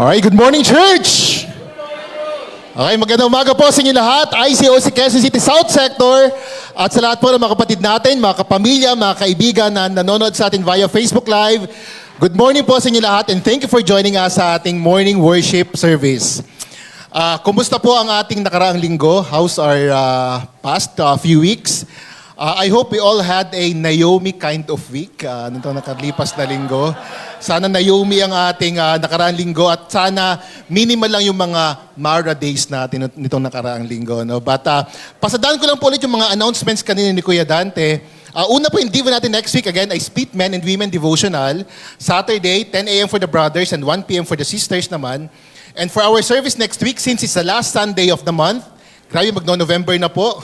Alright, good morning, church! Okay, magandang umaga po sa inyo lahat. ICOC Quezon City South Sector at sa lahat po ng mga kapatid natin, mga kapamilya, mga kaibigan na nanonood sa atin via Facebook Live. Good morning po sa inyo lahat and thank you for joining us sa ating morning worship service. Kumusta po ang ating nakaraang linggo? How's our past few weeks? I hope we all had a Naomi kind of week nitong nakalipas na linggo. Sana Naomi ang ating nakaraang linggo at sana minimal lang yung mga Mara days natin nitong nakaraang linggo. No? But pasadaan ko lang po ulit yung mga announcements kanina ni Kuya Dante. Una po yung Diva natin next week, again, ay Split Men and Women Devotional. Saturday, 10 a.m. for the brothers and 1 p.m. for the sisters naman. And for our service next week, since it's the last Sunday of the month, grabe magno-November na po.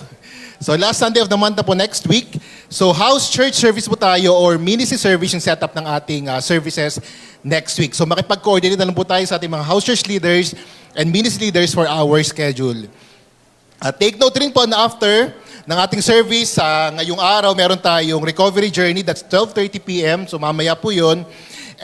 So last Sunday of the month na po next week. So house church service po tayo or ministry service yung setup ng ating services next week. So makipag-coordinate na lang po tayo sa ating mga house church leaders and ministry leaders for our schedule. Take note rin po na after ng ating service, ngayong araw meron tayong recovery journey, that's 12:30 p.m. So mamaya po yun.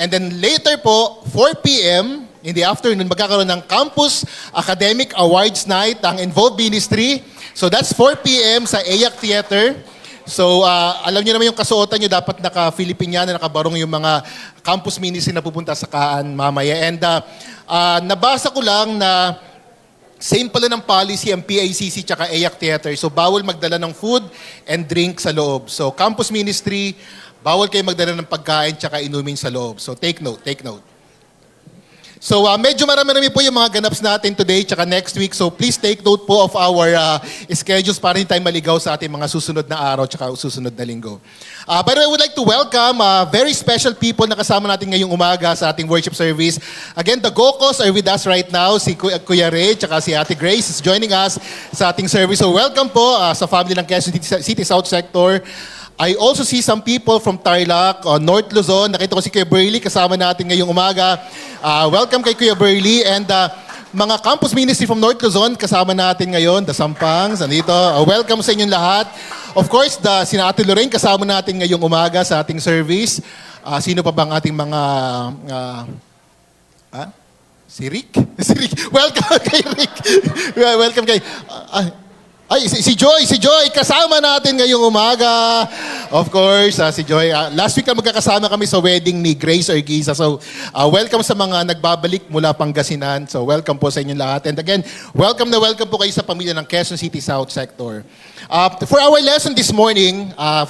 And then later po, 4 p.m. in the afternoon, magkakaroon ng Campus Academic Awards Night ang Involved Ministry. So that's 4 p.m. sa AYAC Theater. So alam niyo naman yung kasuotan niyo, dapat naka-Filipiniana, nakabarong yung mga campus ministry na pupunta sa Kaan mamaya. And nabasa ko lang na same pala ng policy ang PICC tsaka AYAC Theater. So bawal magdala ng food and drink sa loob. So campus ministry, bawal kayo magdala ng pagkain tsaka inumin sa loob. So take note, take note. So medyo marami-rami po yung mga ganaps natin today tsaka next week. So please take note po of our schedules para hindi tayo maligaw sa ating mga susunod na araw tsaka susunod na linggo. By the way, I would like to welcome very special people na kasama natin ngayong umaga sa ating worship service. Again, the Gokos are with us right now. Si Kuya Ray tsaka si Ate Grace is joining us sa ating service. So welcome po sa family ng Quezon City South Sector. I also see some people from Tarlac, North Luzon. Nakita ko si Kuya Burley, kasama natin ngayong umaga. Welcome kay Kuya Burley. And mga campus ministry from North Luzon, kasama natin ngayon. The Sampangs, andito. Welcome sa inyong lahat. Of course, si Ate Lorraine, kasama natin ngayong umaga sa ating service. Sino pa bang ating mga... Si Rick? Si Rick. Welcome kay Rick. Welcome kay... si Joy, kasama natin ngayong umaga. Of course, si Joy. Last week magkakasama kami sa wedding ni Grace Orgiza. So, welcome sa mga nagbabalik mula Pangasinan. So, welcome po sa inyong lahat. And again, welcome na welcome po kayo sa pamilya ng Quezon City South Sector. For our lesson this morning, I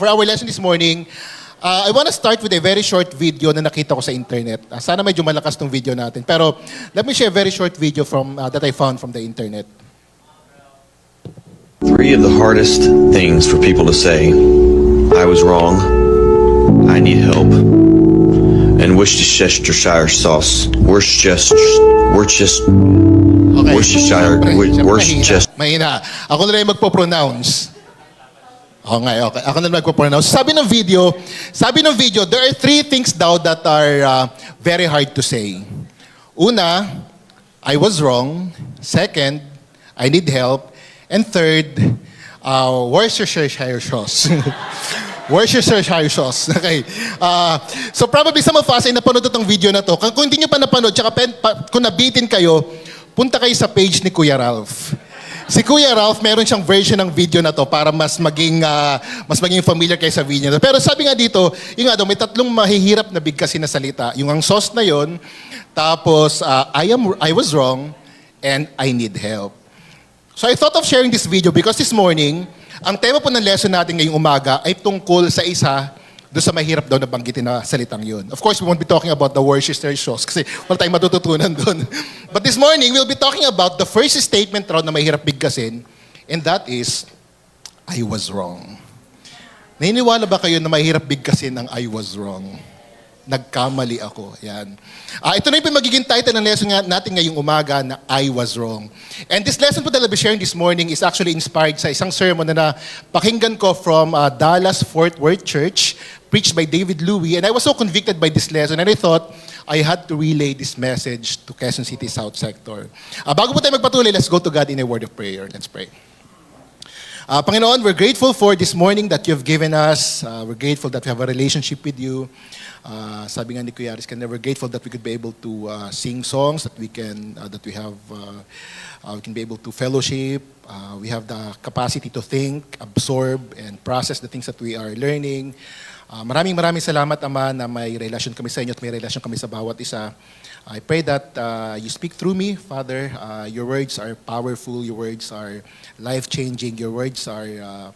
want to start with a very short video na nakita ko sa internet. Sana medyo malakas tong video natin. Pero, let me share a very short video that I found from the internet. 3 of the hardest things for people to say: I was wrong, I need help, and Worcestershire sauce. Worcestershire. Mahina. Ako na lang magpo-pronounce. Okay. Ako na lang magpo-pronounce. Sabi ng video, there are 3 things daw that are very hard to say. Una, I was wrong. Second, I need help. And third, Worcestershire sauce. Worcestershire sauce. Okay. So probably some of us ay napanood itong video na to. Kung hindi nyo pa napanood, tsaka kung nabitin kayo, punta kayo sa page ni Kuya Ralph. Si Kuya Ralph, meron siyang version ng video na to para mas maging familiar kayo sa video na to. Pero sabi nga dito, may 3 mahihirap na bigkasin na salita. Yung ang sauce na yon, tapos I was wrong and I need help. So I thought of sharing this video because this morning, ang tema po ng lesson natin ngayong umaga ay tungkol sa isa doon sa mahirap daw na banggitin na salitang yun. Of course, we won't be talking about the Worcestershire sauce kasi wala tayong matututunan doon. But this morning, we'll be talking about the first statement raw na mahirap bigkasin, and that is, I was wrong. Naniniwala ba kayo na mahirap bigkasin ang I was wrong? Nagkamali ako. Yan. Ito na yung magiging title ng lesson natin ngayong umaga na I was wrong. And this lesson po that I'll be sharing this morning is actually inspired sa isang sermon na napakinggan ko from Dallas Fort Worth Church, preached by David Louie. And I was so convicted by this lesson and I thought I had to relay this message to Quezon City South Sector. Bago po tayo magpatuloy, let's go to God in a word of prayer. Let's pray. Panginoon, we're grateful for this morning that you've given us. We're grateful that we have a relationship with you. Sabi nga ni Kuya Aris kanina, we're grateful that we could be able to sing songs, that we can be able to fellowship. We have the capacity to think, absorb, and process the things that we are learning. Maraming salamat, Ama, na may relasyon kami sa inyo at may relasyon kami sa bawat isa. I pray that you speak through me, Father. Your words are powerful. Your words are life-changing. Your words are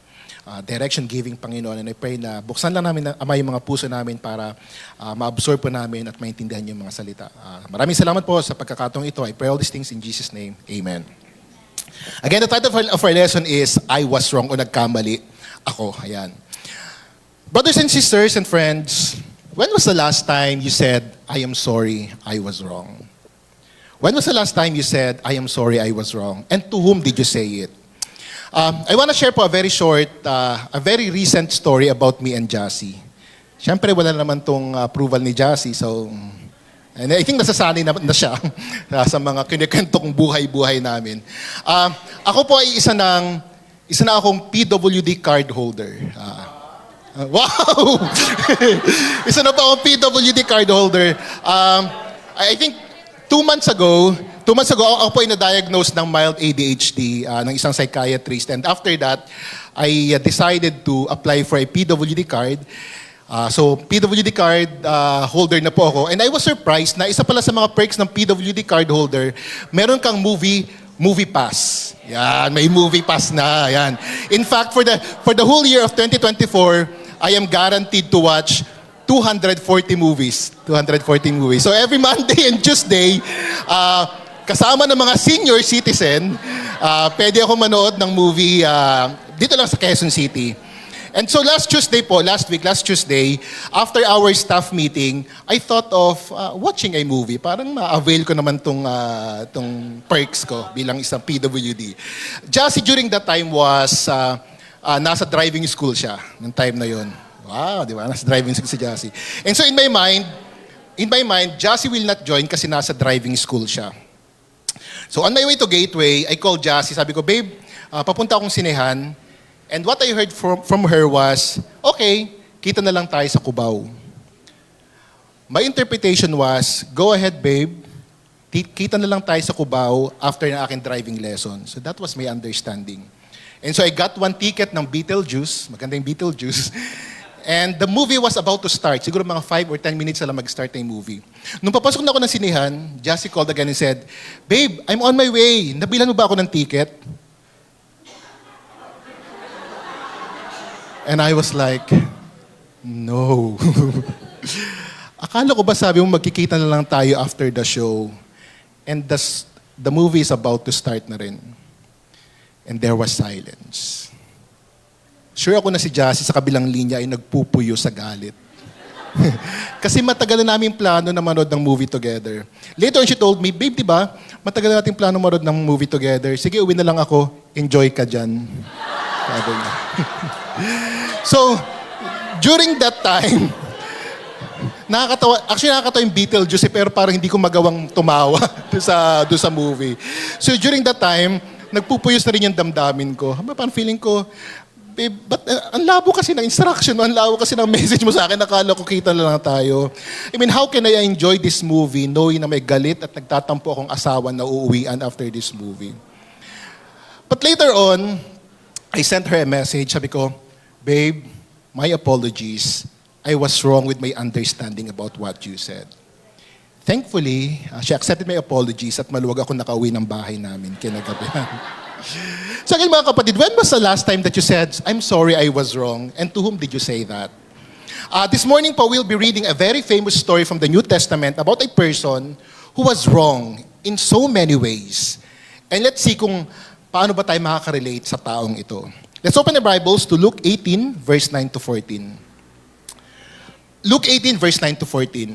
direction-giving, Panginoon. And I pray na buksan lang namin, Ama, yung mga puso namin para ma-absorb po namin at maintindihan yung mga salita. Maraming salamat po sa pagkakataong ito. I pray all these things in Jesus' name. Amen. Again, the title of our lesson is, I Was Wrong, o Nagkamali Ako. Ayan. Brothers and sisters and friends, when was the last time you said, I am sorry, I was wrong? When was the last time you said, I am sorry, I was wrong? And to whom did you say it? I want to share po a very short, a very recent story about me and Jassy. Siyempre, wala naman tong approval ni Jassy, so... And I think nasasanay na siya sa mga kinikwentong buhay-buhay namin. Ako po ay isa na akong PWD card holder. Wow! Isa na pa akong PWD card holder. I think 2 months ago, ako po ay na-diagnose ng mild ADHD ng isang psychiatrist. And after that, I decided to apply for a PWD card. So, PWD card holder na po ako. And I was surprised na isa pala sa mga perks ng PWD card holder, meron kang movie pass. Yan, may movie pass na. Yan. In fact, for the whole year of 2024, I am guaranteed to watch 240 movies. 240 movies. So every Monday and Tuesday, kasama ng mga senior citizen, pwede ako manood ng movie dito lang sa Quezon City. And so last Tuesday, after our staff meeting, I thought of watching a movie. Parang ma-avail ko naman tong perks ko bilang isang PWD. Jassy during that time was... nasa driving school siya ng time na yon. Wow, di ba? Nasa driving school si Jassy. And so in my mind, Jassy will not join kasi nasa driving school siya. So on my way to Gateway, I called Jassy. Sabi ko, babe, papunta akong sinehan. And what I heard from her was, okay, kita na lang tayo sa Cubao. My interpretation was, go ahead, babe. Kita na lang tayo sa Cubao after ng aking driving lesson. So that was my understanding. And so I got 1 ticket ng Beetlejuice, maganda yung Beetlejuice, and the movie was about to start. Siguro mga 5 or 10 minutes na lang mag-start na yung movie. Nung papasok na ako ng sinihan, Jassy called again and said, babe, I'm on my way. Nabilan mo ba ako ng ticket? And I was like, no. Akala ko ba sabi mo magkikita na lang tayo after the show? And the movie is about to start na rin. And there was silence. Sure ako na si Jassy sa kabilang linya ay nagpupuyo sa galit. Kasi matagal na namin plano na manood ng movie together. Later on, she told me, babe, di ba? Matagal na natin plano manood ng movie together. Sige, uwi na lang ako. Enjoy ka dyan. Sabi niya. So, during that time, nakakatawa yung Beetlejuice pero parang hindi ko magawang tumawa doon sa movie. So, during that time, nagpupuyos na rin yung damdamin ko. Parang feeling ko, babe, but ang labo kasi ng instruction, ang labo kasi ng message mo sa akin, nakala ko kita na lang tayo. I mean, how can I enjoy this movie knowing na may galit at nagtatampo akong asawa na uuwian after this movie? But later on, I sent her a message. Sabi ko, babe, my apologies. I was wrong with my understanding about what you said. Thankfully, she accepted my apologies at maluwag ako nakauwi ng bahay namin kinagabi. Sa akin mga kapatid, when was the last time that you said, I'm sorry I was wrong? And to whom did you say that? This morning po, we'll be reading a very famous story from the New Testament about a person who was wrong in so many ways. And let's see kung paano ba tayo makaka-relate sa taong ito. Let's open the Bibles to Luke 18, verse 9 to 14. Luke 18, verse 9 to 14.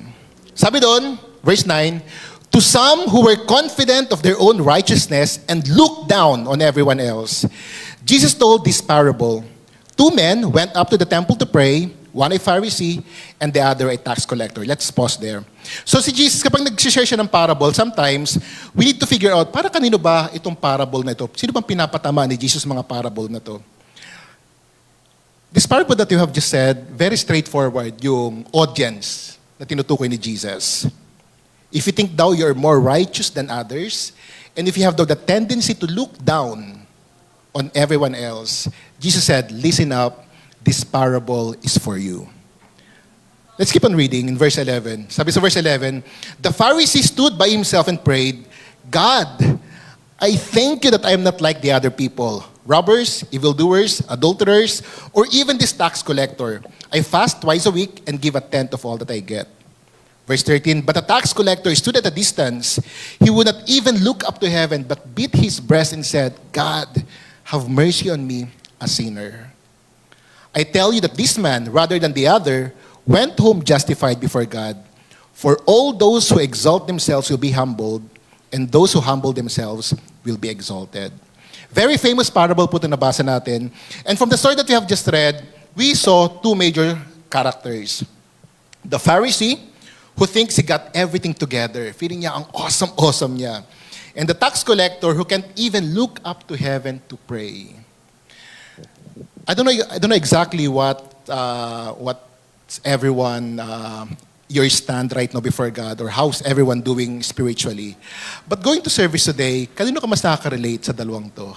Sabi doon, verse 9, to some who were confident of their own righteousness and looked down on everyone else, Jesus told this parable. 2 men went up to the temple to pray, one a Pharisee and the other a tax collector. Let's pause there. So si Jesus, kapag nag-share siya ng parable, sometimes we need to figure out, para kanino ba itong parable na ito? Sino bang pinapatama ni Jesus mga parable na to? This parable that you have just said, very straightforward yung audience na tinutukoy ni Jesus. If you think thou you're more righteous than others, and if you have the tendency to look down on everyone else, Jesus said, listen up, this parable is for you. Let's keep on reading in verse 11. Sabi sa verse 11, the Pharisee stood by himself and prayed, God, I thank you that I am not like the other people, robbers, evildoers, adulterers, or even this tax collector. I fast twice a week and give a tenth of all that I get. Verse 13, but the tax collector stood at a distance. He would not even look up to heaven, but beat his breast and said, God, have mercy on me, a sinner. I tell you that this man, rather than the other, went home justified before God. For all those who exalt themselves will be humbled, and those who humble themselves will be exalted. Very famous parable po ito nabasa natin. And from the story that we have just read, we saw two major characters. The Pharisee, who thinks he got everything together. Feeling niya ang awesome niya. And the tax collector who can't even look up to heaven to pray. I don't know exactly what's everyone your stand right now before God, or how's everyone doing spiritually. But going to service today, kanino ka mas nakaka-relate sa dalawang to?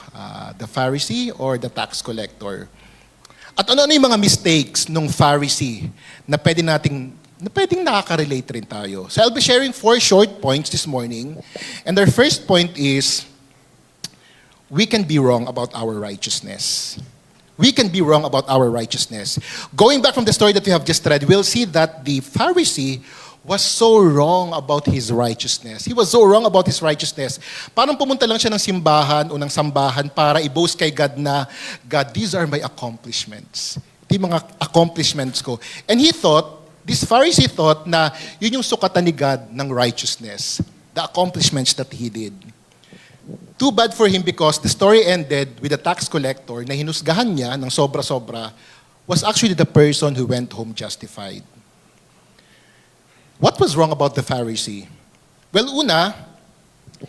The Pharisee or the tax collector? At ano yung mga mistakes nung Pharisee na pwedeng nakaka-relate rin tayo? So I'll be sharing 4 short points this morning. And our first point is, we can be wrong about our righteousness. We can be wrong about our righteousness. Going back from the story that we have just read, we'll see that the Pharisee was so wrong about his righteousness. He was so wrong about his righteousness. Parang pumunta lang siya ng simbahan o ng sambahan para i-boast kay God na, God, these are my accomplishments. Ito yung mga accomplishments ko. And this Pharisee thought na yun yung sukatan ni God ng righteousness. The accomplishments that he did. Too bad for him because the story ended with the tax collector na hinusgahan niya ng sobra-sobra was actually the person who went home justified. What was wrong about the Pharisee? Well, una,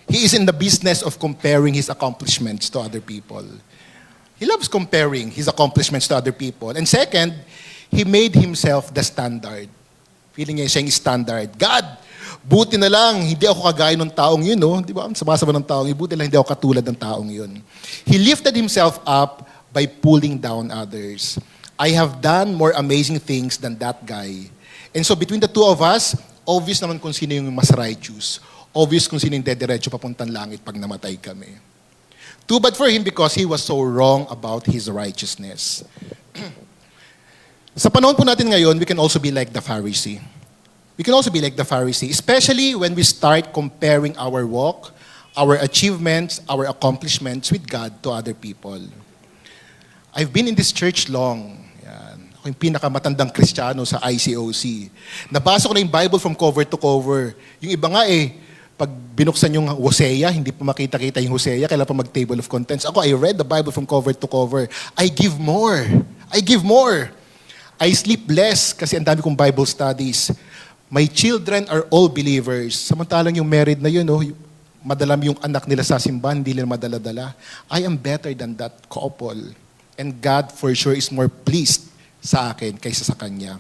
he is in the business of comparing his accomplishments to other people. He loves comparing his accomplishments to other people. And second, he made himself the standard. Feeling niya siya yung standard. God, buti na lang, hindi ako kagaya ng taong yun, no? Di ba? Ang sama-sama ng taong yun. Buti lang, hindi ako katulad ng taong yun. He lifted himself up by pulling down others. I have done more amazing things than that guy. And so between the two of us, obvious naman kung sino yung mas righteous. Obvious kung sino yung dediretso papuntang langit pag namatay kami. Too bad for him because he was so wrong about his righteousness. Sa panahon po natin ngayon, we can also be like the Pharisee. We can also be like the Pharisee, especially when we start comparing our walk, our achievements, our accomplishments with God to other people. I've been in this church long. Yan. Ako yung pinakamatandang Kristiyano sa ICOC. Nabasa ko na yung Bible from cover to cover. Yung iba nga pag binuksan yung Hosea, hindi pa makita-kita yung Hosea, kailangan pa mag-table of contents. Ako, I read the Bible from cover to cover. I give more. I give more. I sleep less kasi ang dami kong Bible studies. My children are all believers. Samantalang yung married na yun, madalam yung anak nila sa simbahan, hindi nila madala-dala. I am better than that couple. And God for sure is more pleased sa akin kaysa sa kanya.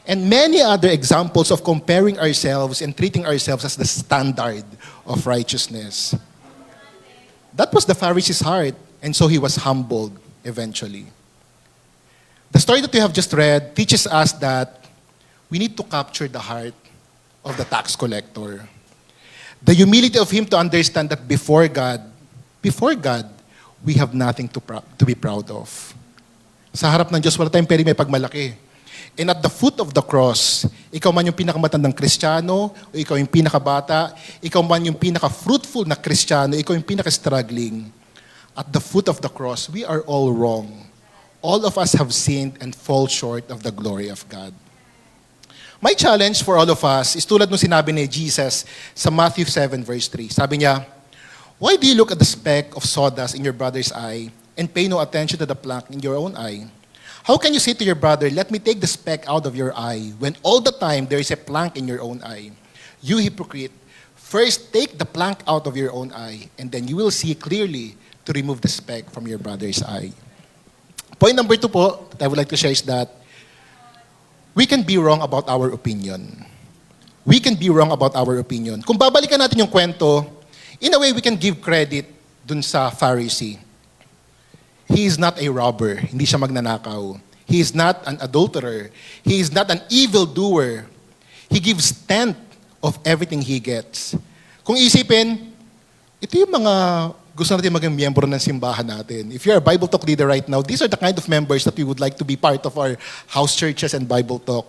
And many other examples of comparing ourselves and treating ourselves as the standard of righteousness. That was the Pharisee's heart. And so he was humbled eventually. The story that we have just read teaches us that we need to capture the heart of the tax collector. The humility of him to understand that before God, we have nothing to be proud of. Sa harap ng Diyos, wala tayong pwedeng may pagmalaki. And at the foot of the cross, ikaw man yung pinakamatandang Kristiyano, o ikaw yung pinakabata, ikaw man yung pinaka-fruitful na Kristiyano, ikaw yung pinaka-struggling, at the foot of the cross, we are all wrong. All of us have sinned and fall short of the glory of God. My challenge for all of us is tulad nung sinabi ni Jesus sa Matthew 7 verse 3. Sabi niya, why do you look at the speck of sawdust in your brother's eye and pay no attention to the plank in your own eye? How can you say to your brother, let me take the speck out of your eye, when all the time there is a plank in your own eye? You hypocrite, first take the plank out of your own eye, and then you will see clearly to remove the speck from your brother's eye. Point number 2 po that I would like to share is that we can be wrong about our opinion. We can be wrong about our opinion. Kung babalikan natin yung kwento, in a way, we can give credit dun sa Pharisee. He is not a robber. Hindi siya magnanakaw. He is not an adulterer. He is not an evildoer. He gives tenth of everything he gets. Kung isipin, ito yung mga gusto natin maging miyembro ng simbahan natin. If you're a Bible Talk leader right now, these are the kind of members that we would like to be part of our house churches and Bible Talk.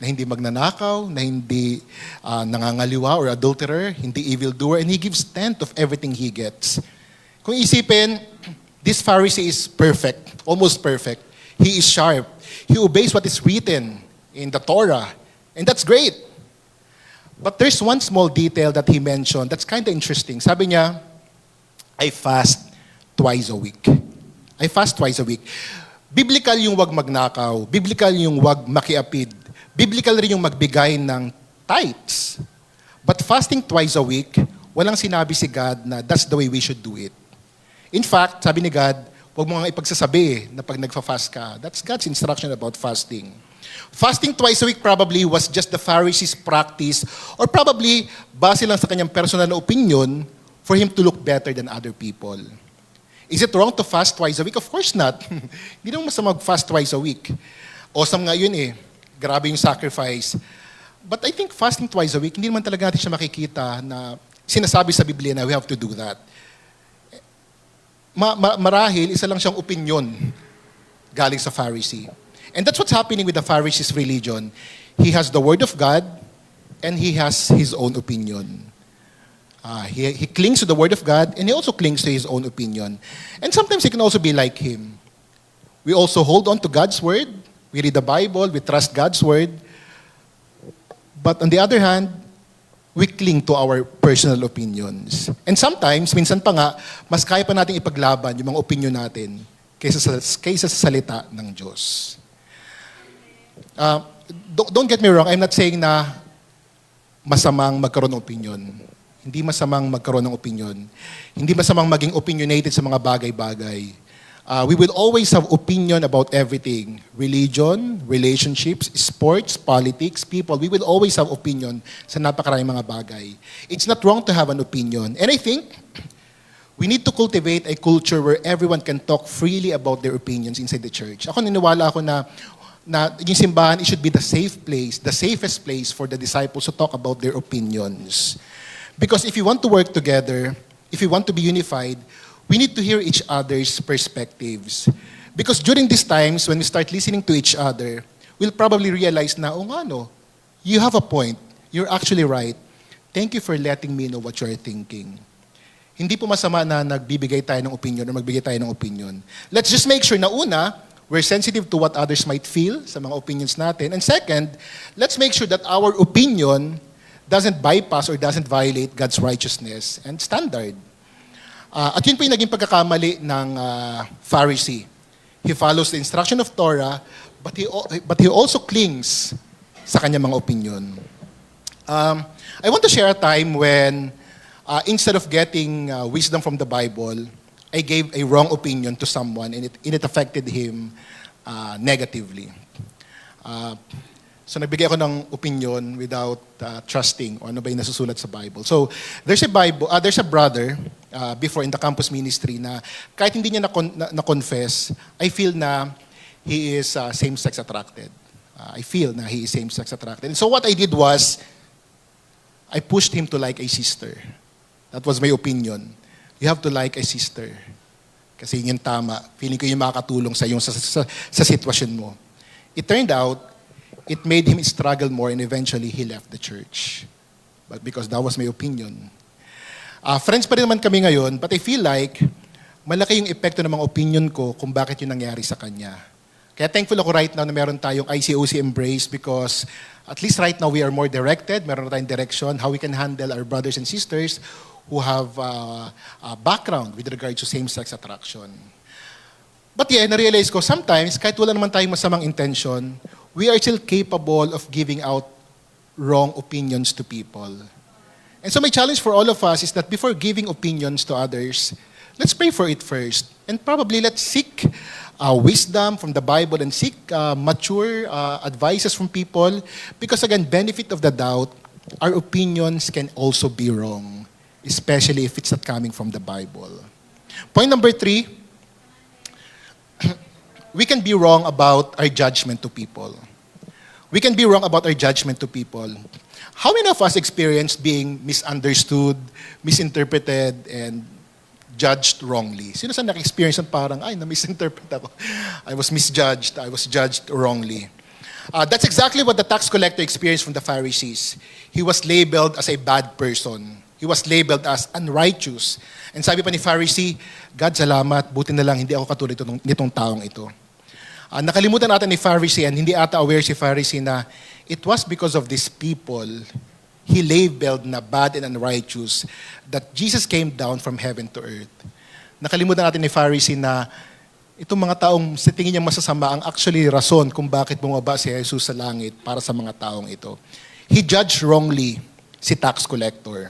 Na hindi magnanakaw, na hindi nangangaliwa or adulterer, hindi evildoer, and he gives tenth of everything he gets. Kung isipin, this Pharisee is perfect, almost perfect. He is sharp. He obeys what is written in the Torah, and that's great. But there's one small detail that he mentioned that's kind of interesting. Sabi niya, I fast twice a week. I fast twice a week. Biblical yung wag magnakaw. Biblical yung wag makiapid. Biblical rin yung magbigay ng tithes. But fasting twice a week, walang sinabi si God na that's the way we should do it. In fact, sabi ni God, huwag mo nga ipagsasabi na pag nagfa-fast ka. That's God's instruction about fasting. Fasting twice a week probably was just the Pharisees' practice or probably base lang sa kanyang personal na opinion for him to look better than other people. Is it wrong to fast twice a week? Of course not. Hindi naman masama mag-fast twice a week. Awesome nga yun eh. Grabe yung sacrifice. But I think fasting twice a week, hindi naman talaga natin siya makikita na sinasabi sa Biblia na we have to do that. Marahil, isa lang siyang opinion galing sa Pharisee. And that's what's happening with the Pharisee's religion. He has the Word of God and he has his own opinion. He clings to the Word of God and he also clings to his own opinion. And sometimes he can also be like him. We also hold on to God's Word. We read the Bible. We trust God's Word. But on the other hand, we cling to our personal opinions. And sometimes, minsan pa nga, mas kaya pa natin ipaglaban yung mga opinion natin kaysa sa salita ng Diyos. Don't get me wrong, I'm not saying na masamang magkaroon ng opinion. Hindi masamang magkaroon ng opinion. Hindi masamang maging opinionated sa mga bagay-bagay. We will always have opinion about everything. Religion, relationships, sports, politics, people. We will always have opinion sa napakaraming mga bagay. It's not wrong to have an opinion. And I think we need to cultivate a culture where everyone can talk freely about their opinions inside the church. Ako niniwala ako na yung simbahan, it should be the safe place, the safest place for the disciples to talk about their opinions. Because if you want to work together, if you want to be unified, we need to hear each other's perspectives. Because during these times, when we start listening to each other, we'll probably realize na, oh nga no, you have a point. You're actually right. Thank you for letting me know what you're thinking. Hindi po masama na nagbibigay tayo ng opinion or magbigay tayo ng opinion. Let's just make sure na una, we're sensitive to what others might feel sa mga opinions natin. And second, let's make sure that our opinion doesn't bypass or doesn't violate God's righteousness and standard. At yun po yung naging pagkakamali ng Pharisee. He follows the instruction of Torah, but he also clings sa kanyang mga opinion. I want to share a time when instead of getting wisdom from the Bible, I gave a wrong opinion to someone and it affected him negatively. So nagbigay ako ng opinion without trusting o ano ba yung nasusulat sa Bible. So there's a brother before in the campus ministry na kahit hindi niya na-confess, I feel na he is same-sex attracted. I feel na he is same-sex attracted. And so what I did was, I pushed him to like a sister. That was my opinion. You have to like a sister. Kasi yun yung tama. Feeling ko yung makakatulong sa sitwasyon mo. It turned out, it made him struggle more and eventually he left the church. But because that was my opinion. Friends pa rin naman kami ngayon, but I feel like malaki yung epekto ng mga opinion ko kung bakit yun nangyari sa kanya. Kaya thankful ako right now na meron tayong ICOC Embrace because at least right now we are more directed, meron tayong direction, how we can handle our brothers and sisters who have a background with regard to same-sex attraction. But yeah, na-realize ko, sometimes, kahit wala naman tayong masamang intention, we are still capable of giving out wrong opinions to people. And so my challenge for all of us is that before giving opinions to others, let's pray for it first. And probably let's seek wisdom from the Bible and seek mature advices from people. Because again, benefit of the doubt, our opinions can also be wrong, especially if it's not coming from the Bible. Point number 3, we can be wrong about our judgment to people. We can be wrong about our judgment to people. How many of us experienced being misunderstood, misinterpreted, and judged wrongly? Sino sa naka-experience ng parang, ay, na-misinterpret ako. I was misjudged. I was judged wrongly. That's exactly what the tax collector experienced from the Pharisees. He was labeled as a bad person. He was labeled as unrighteous. And sabi pa ni Pharisee, God, salamat, buti na lang hindi ako katulad nitong taong ito. Nakalimutan natin ni Pharisee and hindi ata aware si Pharisee na it was because of these people he labeled na bad and unrighteous that Jesus came down from heaven to earth. Nakalimutan natin ni Pharisee na itong mga taong sa tingin niya masasama ang actually rason kung bakit bumaba si Jesus sa langit para sa mga taong ito. He judged wrongly si tax collector.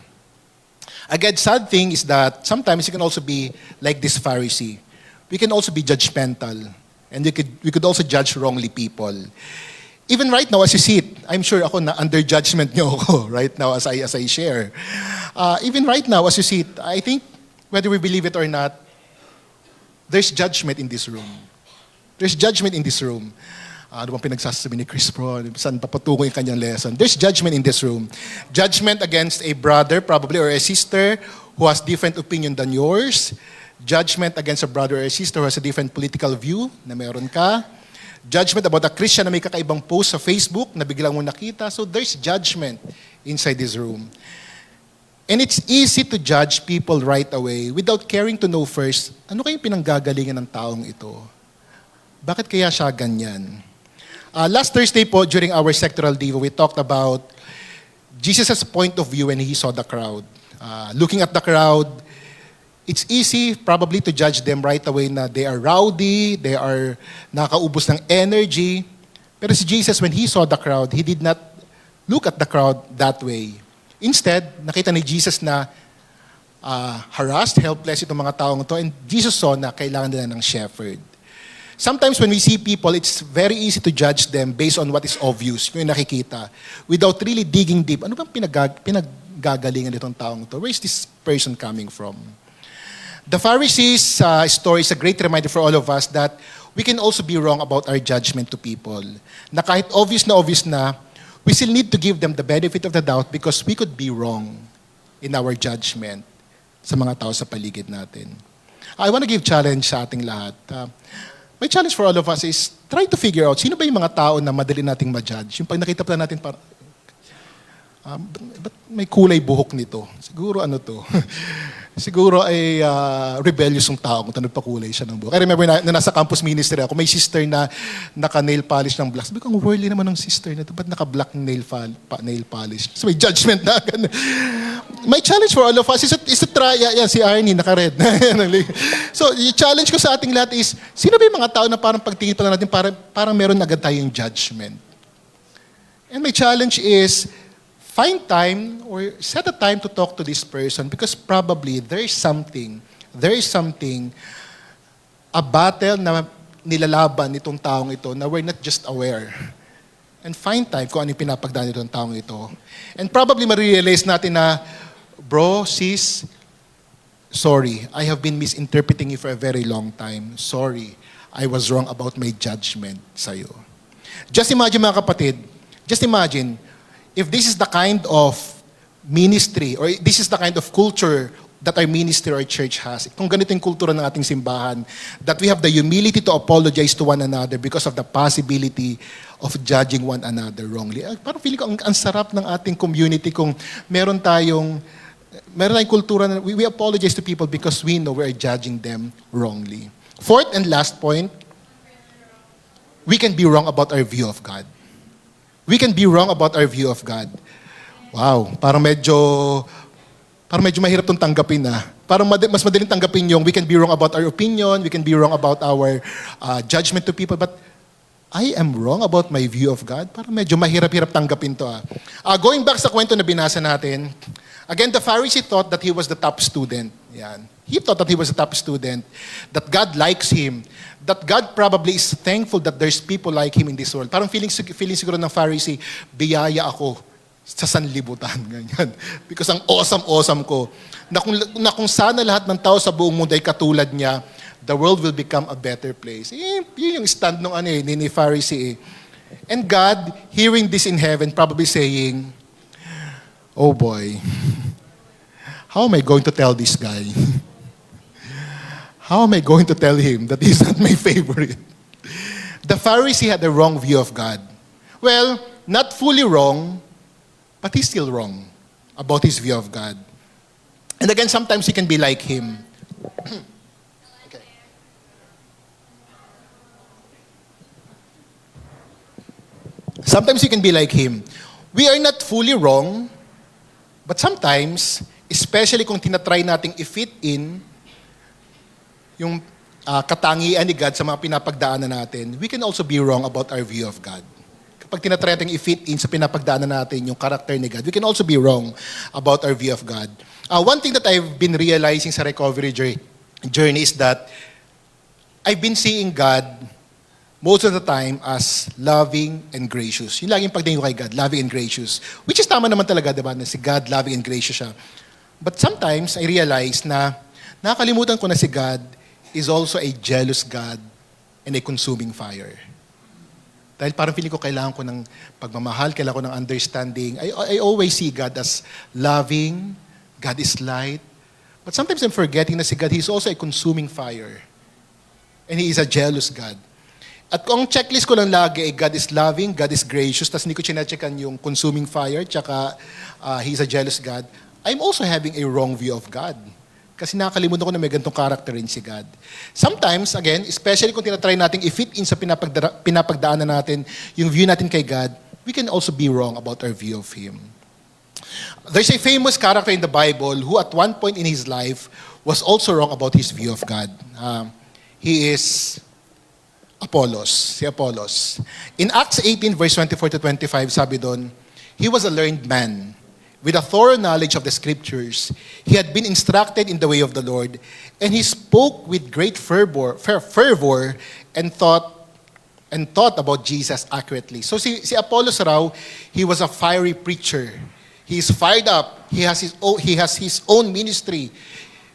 Again, sad thing is that sometimes you can also be like this Pharisee. We can also be judgmental. And we could also judge wrongly people. Even right now, as you see it, I'm sure ako na under judgment niyo ako right now as I share. Even right now, as you see it, I think whether we believe it or not, there's judgment in this room. There's judgment in this room. Ano bang pinagsasabi ni Chris Pro? Saan papatungo yung kanyang lesson? There's judgment in this room. Judgment against a brother probably or a sister who has different opinion than yours. Judgment against a brother or a sister who has a different political view na meron ka. Judgment about a Christian na may kakaibang post sa Facebook na biglang mo nakita. So there's judgment inside this room. And it's easy to judge people right away without caring to know first, ano kayong pinanggagalingan ng taong ito? Bakit kaya siya ganyan? Last Thursday po, during our sectoral Devo, we talked about Jesus' point of view when he saw the crowd. Looking at the crowd, it's easy probably to judge them right away na they are rowdy, they are nakaubos ng energy. Pero si Jesus, when he saw the crowd, he did not look at the crowd that way. Instead, nakita ni Jesus na harassed, helpless itong mga taong ito, and Jesus saw na kailangan nila ng shepherd. Sometimes when we see people, it's very easy to judge them based on what is obvious, yung nakikita, without really digging deep. Ano bang pinaggagalingan nitong taong ito? Where is this person coming from? The Pharisees' story is a great reminder for all of us that we can also be wrong about our judgment to people. Na kahit obvious na, we still need to give them the benefit of the doubt because we could be wrong in our judgment sa mga tao sa paligid natin. I want to give challenge sa ating lahat. My challenge for all of us is try to figure out sino ba yung mga tao na madali nating ma-judge. Yung pag nakita pa natin parang, ba't may kulay buhok nito? Siguro ano to? Siguro ay rebellious yung tao kung nagpakulay siya ng buhok. I remember na nasa campus ministry ako, may sister na naka-nail polish ng black. Sabi ko, ang worldly naman ng sister na ito. Ba't naka-black nail polish? So may judgment na. My challenge for all of us is to try, yan, si Arnie, naka-red. So, yung challenge ko sa ating lahat is, sino ba yung mga tao na parang pagtingin pa lang natin, parang meron agad tayong judgment? And my challenge is, find time or set a time to talk to this person because probably there is something, a battle na nilalaban nitong taong ito na we're not just aware. And find time kung ano yung pinapagdaan nitong taong ito. And probably ma-realize natin na, bro, sis, sorry, I have been misinterpreting you for a very long time. Sorry, I was wrong about my judgment sa'yo. Just imagine mga kapatid, if this is the kind of ministry or this is the kind of culture that our ministry or church has, kung ganito yung kultura ng ating simbahan, that we have the humility to apologize to one another because of the possibility of judging one another wrongly. Parang feeling ko, ang sarap ng ating community kung meron tayong kultura na we apologize to people because we know we are judging them wrongly. Fourth and last point, we can be wrong about our view of God. We can be wrong about our view of God. Wow, parang medyo mahirap itong tanggapin na. Parang mas madaling tanggapin yung we can be wrong about our opinion, we can be wrong about our judgment to people, but I am wrong about my view of God. Parang medyo mahirap-hirap tanggapin to. Going back sa kwento na binasa natin, Again, the Pharisee thought that he was the top student. Yan. He thought that he was a top student, that God likes him, that God probably is thankful that there's people like him in this world. Parang feeling siguro ng Pharisee, biyaya ako sa sanlibutan. Ganyan. Because ang awesome ko. Na kung sana lahat ng tao sa buong mundo ay katulad niya, the world will become a better place. Yun yung stand ng ni Pharisee. And God, hearing this in heaven, probably saying, oh boy, how am I going to tell this guy? How am I going to tell him that he's not my favorite? The Pharisee had a wrong view of God. Well, not fully wrong, but he's still wrong about his view of God. And again, sometimes he can be like him. Okay. Sometimes you can be like him. We are not fully wrong, but sometimes, especially kung tinatry nating i-fit in yung katangian ni God sa mga pinapagdaanan natin, we can also be wrong about our view of God. Kapag tinatry nating i-fit in sa pinapagdaanan natin yung character ni God, we can also be wrong about our view of God. One thing that I've been realizing sa recovery journey is that I've been seeing God most of the time as loving and gracious. Yung laging pagdating ko kay God, loving and gracious. Which is tama naman talaga, diba, na si God, loving and gracious siya. But sometimes, I realize na nakakalimutan ko na si God is also a jealous God and a consuming fire. Dahil parang feeling ko kailangan ko ng pagmamahal, kailangan ko ng understanding. I always see God as loving, God is light. But sometimes I'm forgetting na si God, He's also a consuming fire. And He is a jealous God. At kung checklist ko lang lagi ay God is loving, God is gracious, tapos hindi ko chinacheckan yung consuming fire, tsaka He's a jealous God, I'm also having a wrong view of God. Kasi nakakalimutan ko na may ganitong character rin si God. Sometimes, again, especially kung tinatry natin i-fit in sa pinapagdaanan natin, yung view natin kay God, we can also be wrong about our view of Him. There's a famous character in the Bible who at one point in his life was also wrong about his view of God. He is Apollos, si Apollos. In Acts 18 verse 24 to 25, sabi doon, he was a learned man with a thorough knowledge of the scriptures. He had been instructed in the way of the Lord, and he spoke with great fervor and thought about Jesus accurately. So si Apollos raw, he was a fiery preacher. He is fired up. He has his own ministry.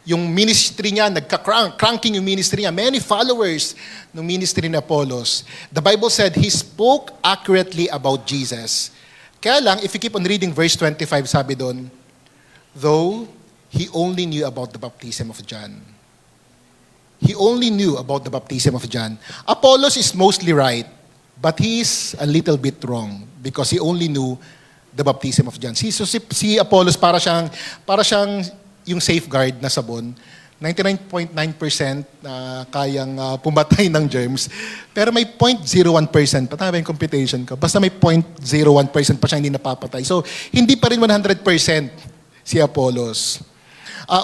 Yung ministry niya, nagka-cranking yung ministry niya. Many followers ng ministry ni Apollos. The Bible said he spoke accurately about Jesus. Kaya lang, if you keep on reading verse 25, sabi doon, though he only knew about the baptism of John. He only knew about the baptism of John. Apollos is mostly right, but he is a little bit wrong because he only knew the baptism of John. Si Apollos para siyang yung safeguard na sabon. 99.9% na kayang pumatay ng germs. Pero may 0.01%, patama yung computation ko, basta may 0.01% pa siya hindi napapatay. So, hindi pa rin 100% si Apollos.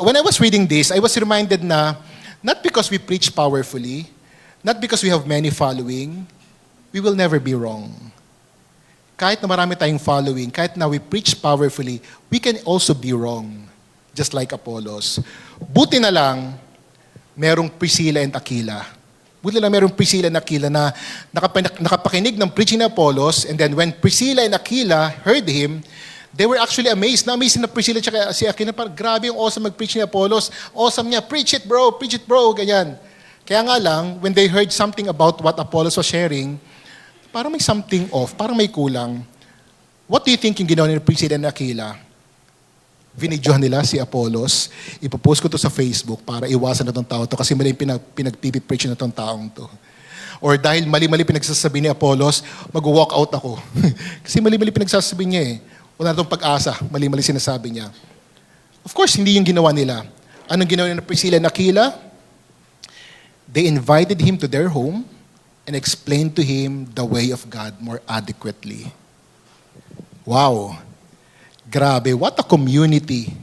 When I was reading this, I was reminded na, not because we preach powerfully, not because we have many following, we will never be wrong. Kahit na marami tayong following, kahit na we preach powerfully, we can also be wrong. Just like Apollos. Buti na lang, merong Priscilla and Aquila. Buti na lang merong Priscilla and Aquila na nakapakinig ng preaching ni Apollos, and then when Priscilla and Aquila heard him, they were actually amazed. Na-amazed na Priscilla at si Aquila, parang grabe yung awesome mag-preach ni Apollos. Awesome niya, preach it bro, ganyan. Kaya nga lang, when they heard something about what Apollos was sharing, parang may something off, parang may kulang. What do you think yung ginawa ni Priscilla and Aquila? Vinidyohan nila si Apollos. Ipopost ko to sa Facebook para iwasan na tong tao to kasi mali yung pinag-preach na tong taong to. Or dahil mali-mali pinagsasabi ni Apollos, mag-walk out ako. Kasi mali-mali pinagsasabi niya eh. Wala na tong pag-asa, mali-mali sinasabi niya. Of course, hindi yung ginawa nila. Anong ginawa nila Priscilla and Aquila? They invited him to their home and explained to him the way of God more adequately. Wow! Grabe, what a community.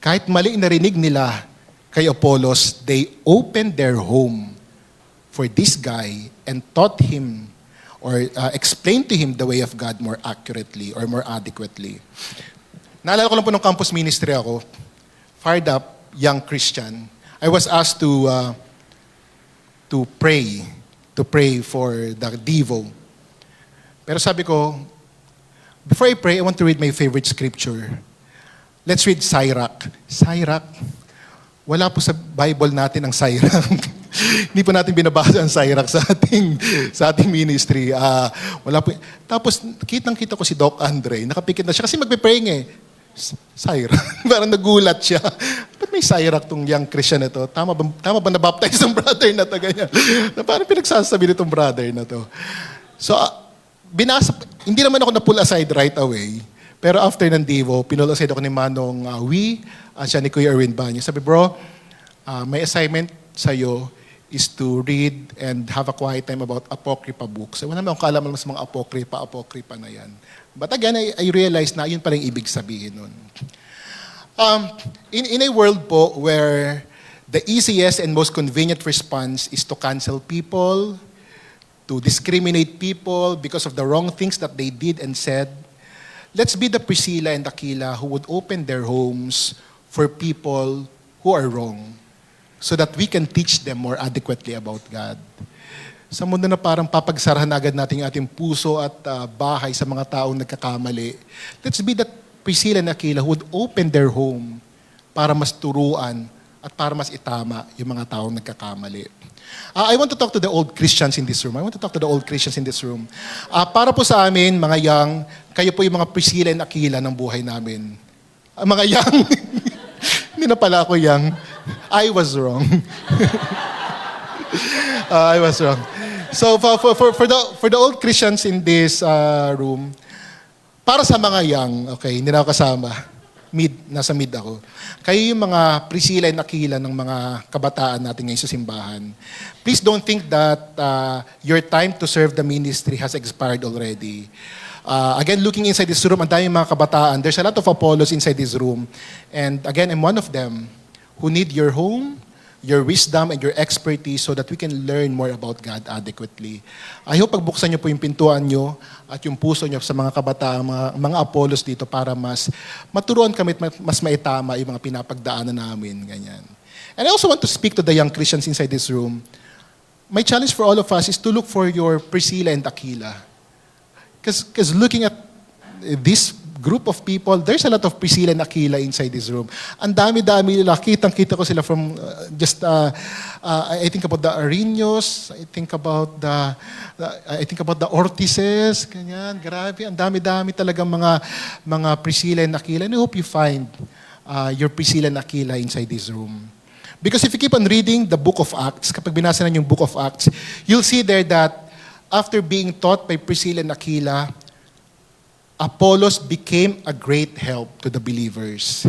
Kahit mali narinig nila kay Apollos, they opened their home for this guy and taught him or explained to him the way of God more accurately or more adequately. Naalala ko lang po nung campus ministry ako, fired up, young Christian. I was asked to pray for the Devo. Pero sabi ko, before I pray, I want to read my favorite scripture. Let's read Sirach. Sirach? Wala po sa Bible natin ang Sirach. Hindi po natin binabasa ang Sirach sa ating ministry. Wala po. Tapos, kitang-kita ko si Doc Andre. Nakapikit na siya kasi magpe-praying eh. Sirach. Parang nagulat siya. Ba't may Sirach tong young Christian na to? Tama ba na-baptize ng brother na to? Ganyan. Na parang pinagsasabi nitong brother na to. So, hindi naman ako na-pull aside right away. Pero after ng Devo, pinull aside ako ni Manong at siya ni Kuya Erwin Banyo. Sabi, bro, may assignment sa'yo is to read and have a quiet time about apocrypha books. Wala naman akong kaalaman sa mga apocrypha na yan. But again, I realized na yun palang ibig sabihin nun. In a world po where the easiest and most convenient response is to cancel people, to discriminate people because of the wrong things that they did and said, let's be the Priscilla and Aquila who would open their homes for people who are wrong so that we can teach them more adequately about God. Sa mundo na parang papagsarahan agad natin yung ating puso at bahay sa mga taong nagkakamali, let's be the Priscilla and Aquila who would open their home para mas turuan at para mas itama yung mga taong nagkakamali. I want to talk to the old Christians in this room. Para po sa amin, mga young, kayo po yung mga Priscilla and Aquila ng buhay namin. Mga young, hindi na pala ako young. I was wrong. I was wrong. So for the old Christians in this room, para sa mga young, okay, hindi na ako kasama. Nasa mid ako. Kayo yung mga Priscilla and Aquila ng mga kabataan natin ngayon sa simbahan. Please don't think that your time to serve the ministry has expired already. Again, looking inside this room, ang daming mga kabataan. There's a lot of Apollos inside this room. And again, I'm one of them who need your home, your wisdom, and your expertise so that we can learn more about God adequately. I hope pagbuksan niyo po yung pintuan niyo at yung puso niyo sa mga kabataan, mga Apollos dito para mas maturuan kami at mas maitama yung mga pinapagdaanan namin. Ganyan. And I also want to speak to the young Christians inside this room. My challenge for all of us is to look for your Priscilla and Aquila. Because looking at this group of people, there's a lot of Priscilla and Aquila inside this room. Ang dami-dami nila. Kitang-kita ko sila from I think about the Arinos, I think about the Ortizes, ganyan, grabe. Ang dami-dami talagang mga Priscilla and Aquila. And I hope you find your Priscilla and Aquila inside this room. Because if you keep on reading the book of Acts, kapag binasa na yung book of Acts, you'll see there that after being taught by Priscilla and Aquila, Apollos became a great help to the believers.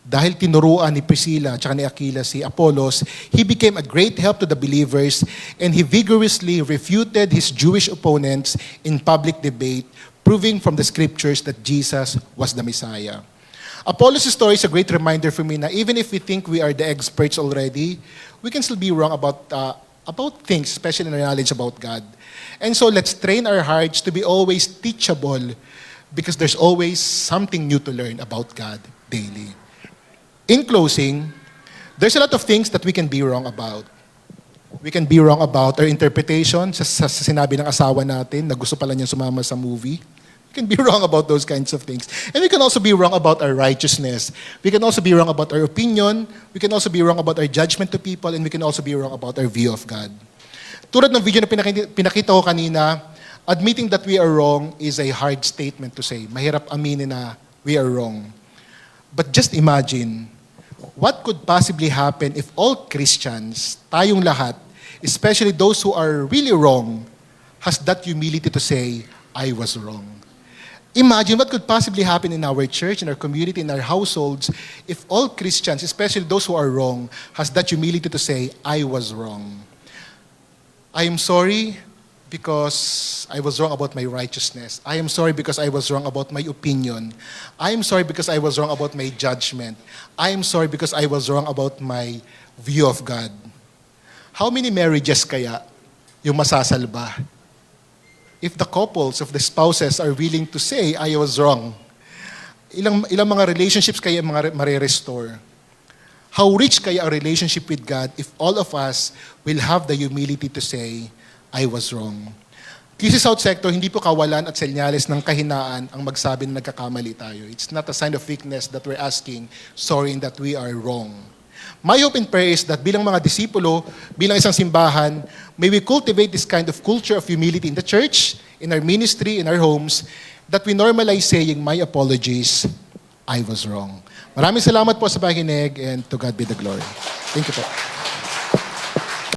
Dahil tinuruan ni Priscilla at ni Aquila si Apollos, he became a great help to the believers and he vigorously refuted his Jewish opponents in public debate, proving from the scriptures that Jesus was the Messiah. Apollos' story is a great reminder for me na even if we think we are the experts already, we can still be wrong about things, especially in our knowledge about God. And so let's train our hearts to be always teachable because there's always something new to learn about God daily. In closing, there's a lot of things that we can be wrong about. We can be wrong about our interpretation sa sinabi ng asawa natin na gusto pala niya sumama sa movie. We can be wrong about those kinds of things. And we can also be wrong about our righteousness. We can also be wrong about our opinion. We can also be wrong about our judgment to people. And we can also be wrong about our view of God. Tulad ng video na pinakita ko kanina, admitting that we are wrong is a hard statement to say. Mahirap aminin na we are wrong. But just imagine, what could possibly happen if all Christians, tayong lahat, especially those who are really wrong, has that humility to say, I was wrong. Imagine what could possibly happen in our church, in our community, in our households, if all Christians, especially those who are wrong, has that humility to say, I was wrong. I am sorry because I was wrong about my righteousness. I am sorry because I was wrong about my opinion. I am sorry because I was wrong about my judgment. I am sorry because I was wrong about my view of God. How many marriages kaya yung masasalba? If the couples of the spouses are willing to say, I was wrong. ilang mga relationships kaya mga mare-restore? How rich kaya ang relationship with God if all of us will have the humility to say, I was wrong. Kasi sa South Sector, hindi po kawalan at senyales ng kahinaan ang magsabi na nagkakamali tayo. It's not a sign of weakness that we're asking, sorry, and that we are wrong. My hope and prayer is that bilang mga disipulo, bilang isang simbahan, may we cultivate this kind of culture of humility in the church, in our ministry, in our homes, that we normalize saying, my apologies, I was wrong. Maraming salamat po sa pakikinig and to God be the glory. Thank you po.